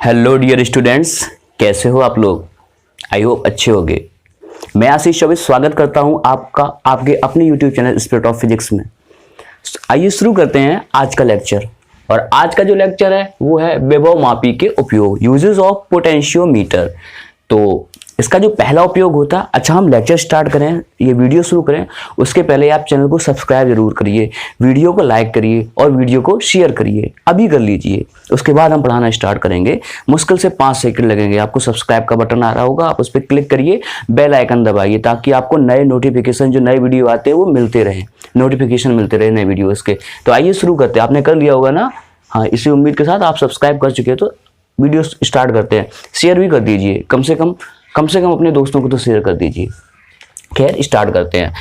Hello dear students, कैसे हो आप लोग। आई होप अच्छे होंगे। मैं आशीष चौबे स्वागत करता हूं आपका आपके अपने YouTube channel spirit of physics में। आइए शुरू करते हैं आज का लेक्चर। और आज का जो लेक्चर है वो है विभव मापी के उपयोग, यूजेस ऑफ पोटेंशियोमीटर। तो इसका जो पहला उपयोग होता है, अच्छा हम लेक्चर स्टार्ट करें, ये वीडियो शुरू करें उसके पहले आप चैनल को सब्सक्राइब जरूर करिए, वीडियो को लाइक करिए और वीडियो को शेयर करिए, अभी कर लीजिए। उसके बाद हम पढ़ाना स्टार्ट करेंगे। मुश्किल से 5 सेकंड लगेंगे। आपको सब्सक्राइब का बटन आ रहा होगा, आप उस पर क्लिक करिए, बेल आइकन दबाइए ताकि आपको नए नोटिफिकेशन, जो नए वीडियो आते हैं वो मिलते रहे, नोटिफिकेशन मिलते रहे नए वीडियोज़ के। तो आइए शुरू करते हैं। आपने कर लिया होगा ना? हाँ, इसी उम्मीद के साथ आप सब्सक्राइब कर चुके हैं तो वीडियो स्टार्ट करते हैं। शेयर भी कर दीजिए, कम से कम अपने दोस्तों को तो शेयर कर दीजिए। खैर स्टार्ट करते हैं।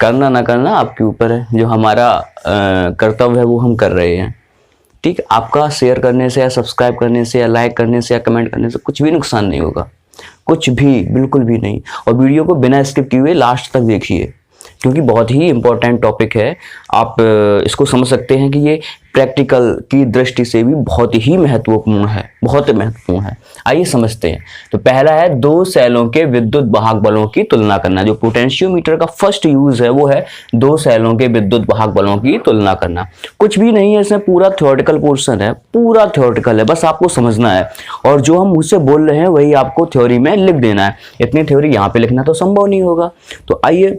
करना ना करना आपके ऊपर है, जो हमारा कर्तव्य है वो हम कर रहे हैं। ठीक, आपका शेयर करने से या सब्सक्राइब करने से या लाइक करने से या कमेंट करने से कुछ भी नुकसान नहीं होगा, कुछ भी, बिल्कुल भी नहीं। और वीडियो को बिना स्किप किए हुए लास्ट तक देखिए क्योंकि बहुत ही इंपॉर्टेंट टॉपिक है। आप इसको समझ सकते हैं कि ये प्रैक्टिकल की दृष्टि से भी बहुत ही महत्वपूर्ण है, बहुत महत्वपूर्ण है। आइए समझते हैं। तो पहला है दो सेलों के विद्युत वाहक बलों की तुलना करना। जो पोटेंशियोमीटर का फर्स्ट यूज है वो है दो सेलों के विद्युत वाहक बलों की तुलना करना। कुछ भी नहीं है इसमें, पूरा थ्योरेटिकल पोर्शन है, पूरा थ्योरेटिकल है, बस आपको समझना है। और जो हम मुझसे बोल रहे हैं वही आपको थ्योरी में लिख देना है। इतनी थ्योरी यहाँ पे लिखना तो संभव नहीं होगा। तो आइए,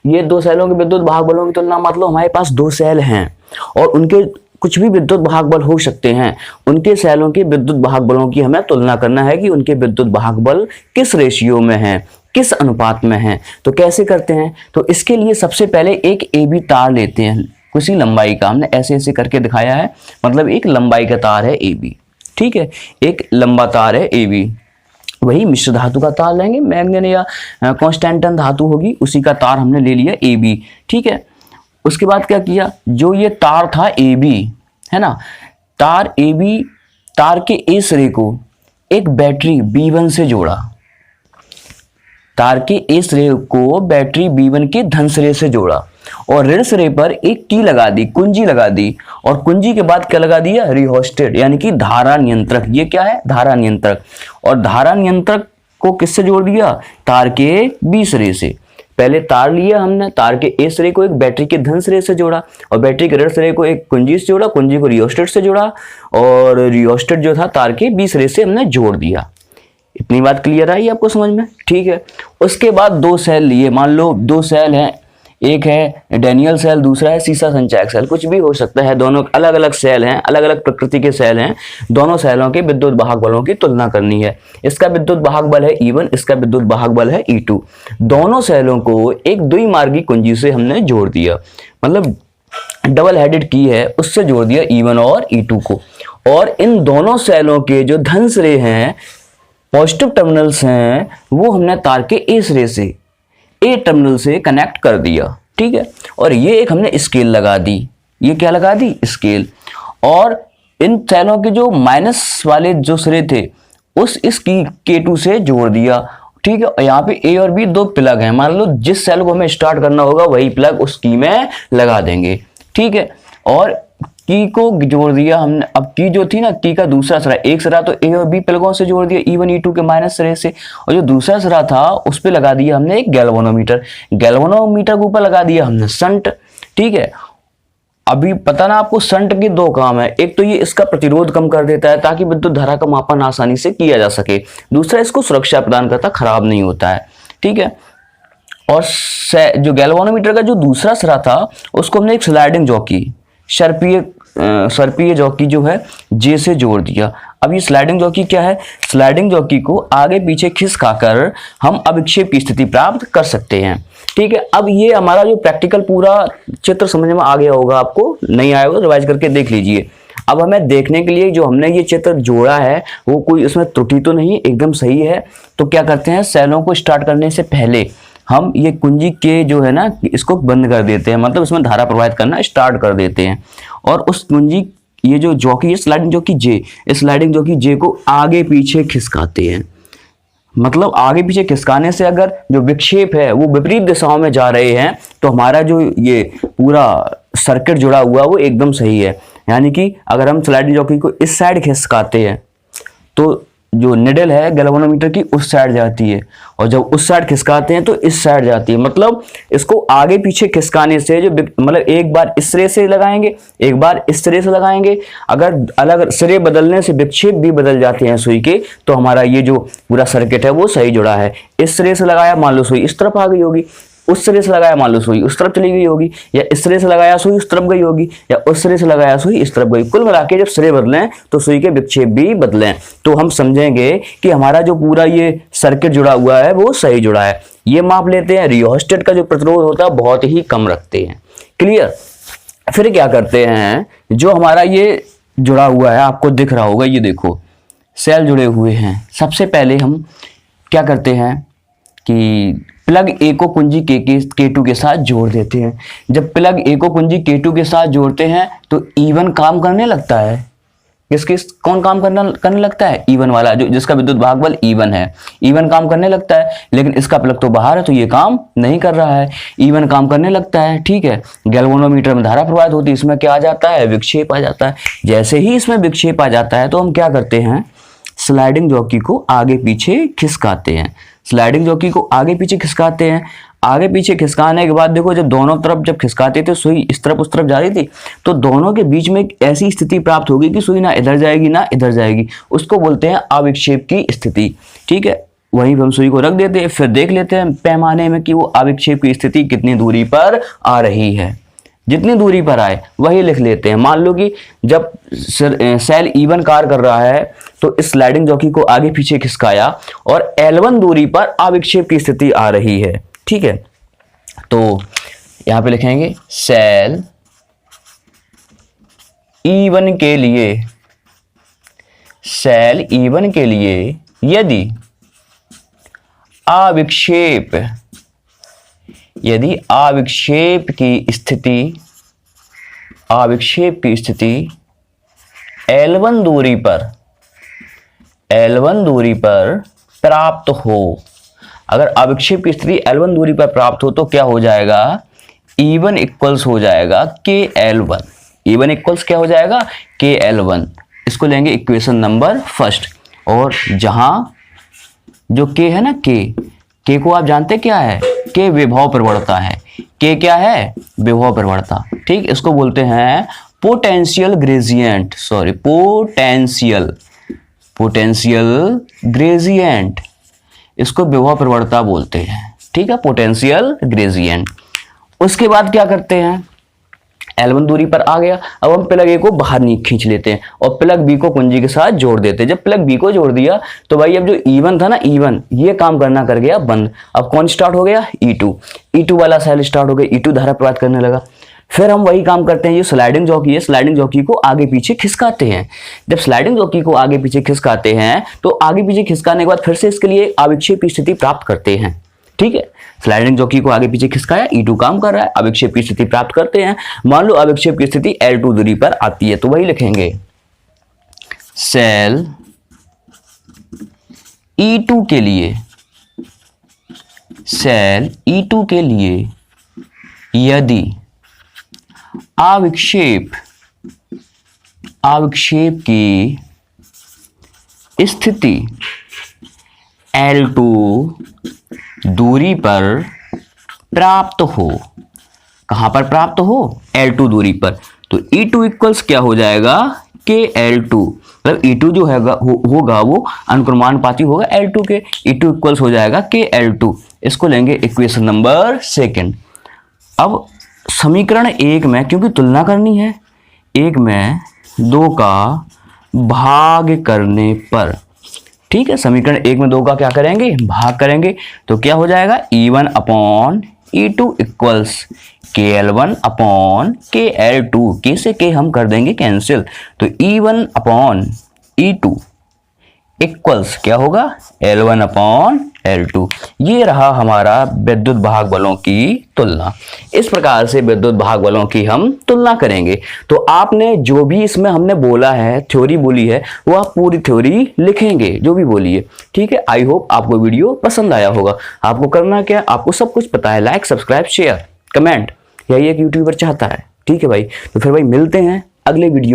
ये दो सेलों के विद्युत वाहक बलों की तुलना, मतलब हमारे पास दो सेल हैं और उनके कुछ भी विद्युत वाहक बल हो सकते हैं। उनके सेलों के विद्युत वाहक बलों की हमें तुलना करना है कि उनके विद्युत वाहक बल किस रेशियो में हैं, किस अनुपात में हैं। तो कैसे करते हैं? तो इसके लिए सबसे पहले एक AB तार लेते हैं, किसी लंबाई का। हमने ऐसे ऐसे करके दिखाया है, मतलब एक लंबाई का तार है AB। ठीक है, एक लंबा तार है AB। वही मिश्र धातु का तार लेंगे, मैंगनीज या कांस्टेंटन धातु होगी, उसी का तार हमने ले लिया AB। ठीक है, उसके बाद क्या किया, जो ये तार था AB है ना, तार AB, तार के A सिरे को एक बैटरी B1 से जोड़ा, तार के A सिरे को बैटरी B1 के धन सिरे से जोड़ा और ऋण सिरे पर एक की लगा दी, कुंजी लगा दी। और कुंजी के बाद क्या लगा दिया? रिहोस्टेट, यानी कि धारा नियंत्रक। ये क्या है? धारा नियंत्रक। और धारा नियंत्रक को किससे जोड़ दिया? तार के B सिरे से। पहले तार लिया हमने, तार के A सिरे को एक बैटरी के धन सिरे से जोड़ा और बैटरी के ऋण सिरे को एक कुंजी से जोड़ा, कुंजी को रिहोस्टेट से जोड़ा और रिहोस्टेट जो था तार के B सिरे से हमने जोड़ दिया। इतनी बात क्लियर आई आपको समझ में? ठीक है। उसके बाद दो सेल लिए, मान लो दो सेल हैं, एक है डैनियल सेल, दूसरा है सीसा संचायक सेल, कुछ भी हो सकता है, दोनों अलग अलग सेल हैं, अलग अलग प्रकृति के सेल हैं। दोनों सेलों के विद्युत वाहक बलों की तुलना करनी है। इसका विद्युत वाहक बल है E1, इसका विद्युत वाहक बल है E2। दोनों सेलों को एक द्विमार्गी कुंजी से हमने जोड़ दिया, मतलब डबल हेडेड की है, उससे जोड़ दिया E1 और E2 को। और इन दोनों सेलों के जो धन सिरे हैं, पॉजिटिव टर्मिनल्स हैं, वो हमने तार के A सिरे से, A टर्मिनल से कनेक्ट कर दिया। ठीक है, और ये एक हमने स्केल लगा दी। ये क्या लगा दी? स्केल। और इन सेलों के जो माइनस वाले जो सिरे थे इस की K2 से जोड़ दिया। ठीक है, यहाँ पे A और B दो प्लग हैं, मान लो जिस सेल को हमें स्टार्ट करना होगा वही प्लग उस की में लगा देंगे। ठीक है, और की को जोड़ दिया हमने। अब की जो थी ना, की का दूसरा सिरा, एक सिरा तो A और B प्लगों से जोड़ दिया E1 E2 के माइनस सिरे से, और जो दूसरा सिरा था उस पे लगा दिया हमने एक गैल्वेनोमीटर। गैल्वेनोमीटर के ऊपर लगा दिया हमने शंट। ठीक है, अभी पता ना आपको, शंट के दो काम है। एक तो ये इसका प्रतिरोध कम कर देता है ताकि विद्युत धारा का मापन आसानी से किया जा सके, दूसरा इसको सुरक्षा प्रदान करता, खराब नहीं होता है। ठीक है, और जो गैल्वेनोमीटर का जो दूसरा सिरा था उसको हमने एक स्लाइडिंग जॉकी, सर्पीय जॉकी जो है J से जोड़ दिया। अब ये स्लाइडिंग जॉकी क्या है? स्लाइडिंग जॉकी को आगे पीछे खिसकाकर हम अविक्षेप की स्थिति प्राप्त कर सकते हैं। ठीक है, अब ये हमारा जो प्रैक्टिकल पूरा चित्र समझ में आ गया होगा, आपको नहीं आया होगा रिवाइज करके देख लीजिए। अब हमें देखने के लिए जो हमने ये चित्र जोड़ा है वो कोई उसमें त्रुटि तो नहीं, एकदम सही है। तो क्या करते हैं, सेलों को स्टार्ट करने से पहले हम ये कुंजी के जो है ना, इसको बंद कर देते हैं, मतलब इसमें धारा प्रवाहित करना स्टार्ट कर देते हैं। और उस कुंजी, ये जो जॉकी है स्लाइडिंग जॉकी J, इस स्लाइडिंग जॉकी J को आगे पीछे खिसकाते हैं। मतलब आगे पीछे खिसकाने से अगर जो विक्षेप है वो विपरीत दिशाओं में जा रहे हैं तो हमारा जो ये पूरा सर्किट जुड़ा हुआ वो एकदम सही है। यानी कि अगर हम स्लाइडिंग जॉकी को इस साइड खिसकाते हैं तो जो निडल है गैल्वेनोमीटर की उस साइड जाती है, और जब उस साइड खिसकाते हैं तो इस साइड जाती है। मतलब इसको आगे पीछे खिसकाने से जो मतलब एक बार इस सिरे से लगाएंगे, एक बार इस सिरे से लगाएंगे, अगर अलग सिरे बदलने से विक्षेप भी बदल जाते हैं सुई के, तो हमारा ये जो पूरा सर्किट है वो सही जुड़ा है। इस सिरे से लगाया, मान लो सुई इस तरफ आ गई होगी, उस सिरे से लगाया मान लो सुई उस तरफ चली गई होगी, या इस सिरे से लगाया सुई उस तरफ गई होगी, या उस सिरे से लगाया सुई इस तरफ गई। कुल मिला के जब सिरे बदलें तो सुई के विक्षेप भी बदलें, तो हम समझेंगे कि हमारा जो पूरा ये सर्किट जुड़ा हुआ है वो सही जुड़ा है। ये माप लेते हैं। रियोस्टेट का जो प्रतिरोध होता है बहुत ही कम रखते हैं। क्लियर। फिर क्या करते हैं, जो हमारा ये जुड़ा हुआ है आपको दिख रहा होगा, ये देखो सेल जुड़े हुए हैं। सबसे पहले हम क्या करते हैं कि प्लग ए को कुंजी K2 के साथ जोड़ देते हैं। जब प्लग ए को कुंजी K2 के साथ जोड़ते हैं तो E1 काम करने लगता है। कौन काम करने लगता है? E1 वाला, जो जिसका विद्युत भाग बल E1 है। E1 काम करने लगता है, लेकिन इसका प्लग तो बाहर है तो ये काम नहीं कर रहा है। E1 काम करने लगता है, ठीक है। गैल्वेनोमीटर में धारा प्रवाहित होती है, इसमें क्या आ जाता है? विक्षेप आ जाता है। जैसे ही इसमें विक्षेप आ जाता है तो हम क्या करते हैं, स्लाइडिंग जॉकी को आगे पीछे खिसकाते हैं। स्लाइडिंग जॉकी को आगे पीछे खिसकाते हैं। आगे पीछे खिसकाने के बाद देखो, जब दोनों तरफ जब खिसकाते थे सुई इस तरफ उस तरफ जा रही थी, तो दोनों के बीच में एक ऐसी स्थिति प्राप्त होगी कि सुई ना इधर जाएगी ना इधर जाएगी। उसको बोलते हैं अविक्षेप की स्थिति, ठीक है। वहीं हम सुई को रख देते हैं, फिर देख लेते हैं पैमाने में कि वो अविक्षेप की स्थिति कितनी दूरी पर आ रही है। जितनी दूरी पर आए वही लिख लेते हैं। मान लो कि जब सेल E1 कार्य कर रहा है तो इस स्लाइडिंग जॉकी को आगे पीछे खिसकाया और L1 दूरी पर अविक्षेप की स्थिति आ रही है, ठीक है। तो यहां पे लिखेंगे सेल E1 के लिए, सेल E1 के लिए यदि अविक्षेप की स्थिति L1 दूरी पर प्राप्त हो, अगर अविक्षेप की स्थिति L1 दूरी पर प्राप्त हो तो क्या हो जाएगा, E1 इक्वल्स हो जाएगा KL1। E1 इक्वल्स क्या हो जाएगा, KL1। इसको लेंगे इक्वेशन नंबर फर्स्ट। और जहां जो K है ना, K को आप जानते क्या है, K विभव प्रवणता है। K क्या है, विभव प्रवणता, ठीक। इसको बोलते हैं पोटेंशियल ग्रेजिएंट, इसको विभव प्रवणता बोलते हैं, ठीक है, पोटेंशियल ग्रेजिएंट। उसके बाद क्या करते हैं, L1 दूरी पर आ गया, अब हम प्लग ए को बाहर खींच लेते हैं और प्लग बी को कुंजी के साथ जोड़ देते हैं। जब प्लग बी को जोड़ दिया तो भाई अब जो E1 था ना, E1 ये काम करना कर गया बंद। अब कौन स्टार्ट हो गया, E2 वाला सेल स्टार्ट हो गया, E2 धारा प्रवाहित करने लगा। फिर हम वही काम करते हैं, ये स्लाइडिंग जॉकी है, स्लाइडिंग जॉकी को आगे पीछे खिसकाते हैं। जब स्लाइडिंग जॉकी को आगे पीछे खिसकाते हैं तो आगे पीछे खिसकाने के बाद फिर से इसके लिए अविक्षेप की स्थिति प्राप्त करते हैं, ठीक है। स्लाइडिंग जॉकी को आगे पीछे खिसकाया, E2 काम कर रहा है, अविक्षेप की स्थिति प्राप्त करते हैं। मान लो अविक्षेप की स्थिति L2 दूरी पर आती है, तो वही लिखेंगे सेल E2 के लिए यदि अविक्षेप की स्थिति L2 दूरी पर प्राप्त हो, कहां पर प्राप्त हो, L2 दूरी पर, तो E2 इक्वल्स क्या हो जाएगा, KL2। मतलब E2 जो होगा वो अनुक्रमानुपाती होगा L2 के, E2 इक्वल्स हो जाएगा KL2। इसको लेंगे इक्वेशन नंबर सेकंड। अब समीकरण 1 में क्योंकि तुलना करनी है, 1 में 2 का भाग करने पर, ठीक है, समीकरण 1 में 2 का क्या करेंगे, भाग करेंगे, तो क्या हो जाएगा, E1 upon E2 equals KL1 upon KL2। K से K हम कर देंगे कैंसिल, तो E1 अपॉन E2 इक्वल्स क्या होगा, L1 अपॉन L2। ये रहा हमारा विद्युत भाग बलों की तुलना। इस प्रकार से विद्युत भाग बलों की हम तुलना करेंगे। तो आपने जो भी इसमें हमने बोला है, थ्योरी बोली है, वो आप पूरी थ्योरी लिखेंगे जो भी बोली है, ठीक है। आई होप आपको वीडियो पसंद आया होगा। आपको करना क्या, आपको सब कुछ पता है, लाइक सब्सक्राइब शेयर कमेंट, यही एक यूट्यूबर चाहता है, ठीक है भाई। तो फिर भाई मिलते हैं अगले वीडियो में।